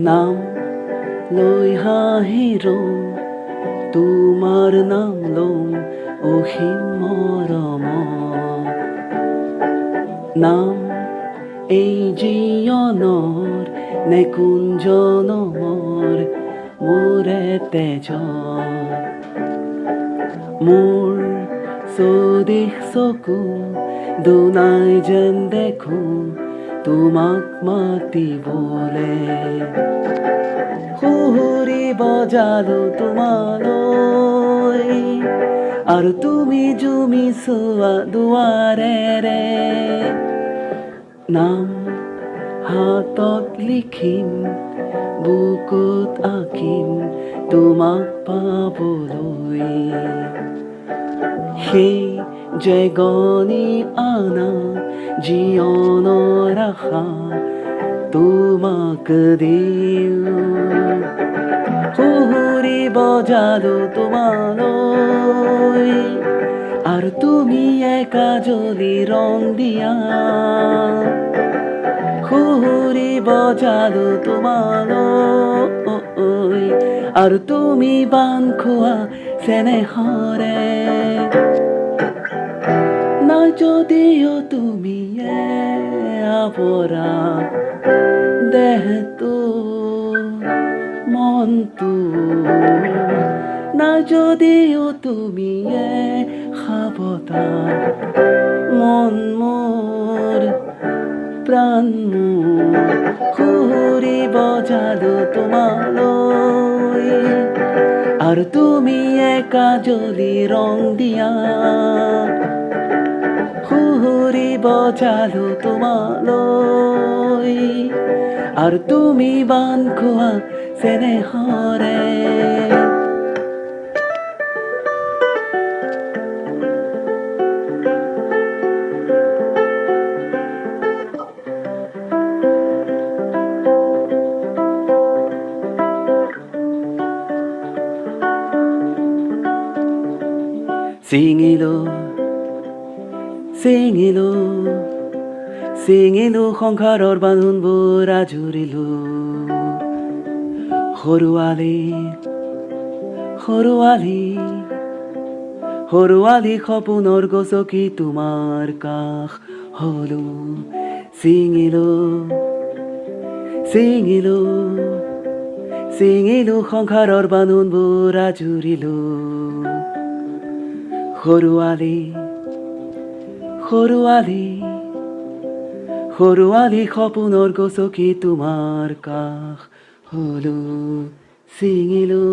নাম লৈ হাঁহিৰো তোমাৰ নাম লম অসীম মৰমত। নাম এই জীৱনৰ নে কোন জনমৰ মোৰে তেজত। মোৰ চৌদিশ চকু দুনাই যেন দেখো তোমাক মাতিবলে। সুহুৰি বজালো তোমালৈ আৰু তুমি জুমি চোৱা দুৱাৰেৰে। নাম হাতত লিখিম বুকুত আঁকিম তোমাক পাবলৈ। সেই যে গনি আনা জীৱনৰ আশা তোমাক দিওঁ। সুহুৰি বজালো তোমালৈ আৰু তুমি একাজলি ৰং দিয়া। সুহুৰি বজালো তোমালৈ আৰু তুমি বান খোৱা চেনেহৰে। নাই যদিও তুমি আৱৰা দেহটো মনটো, নাই যদিও তুমি সাৱধান মন মোৰ প্ৰাণ মোৰ। সুহুৰি বজালো তোমালৈ আৰু তুমি একাজলি ৰং দিয়া। সুহুৰি বজালো তোমালৈ আৰু তুমি বান খোৱা চেনেহৰে। ছিঙিলো সংসাৰৰ বান্ধোনবোৰ আজুৰিলো। সৰুৱালি সপোনৰ গছকি তোমাৰ কাষ হলো। ছিঙিলো সংসাৰৰ বান্ধোনবোৰ আজুৰিলো। সৰুৱালি সপোনৰ গছকি তোমাৰ কাষ হলো। ছিঙিলো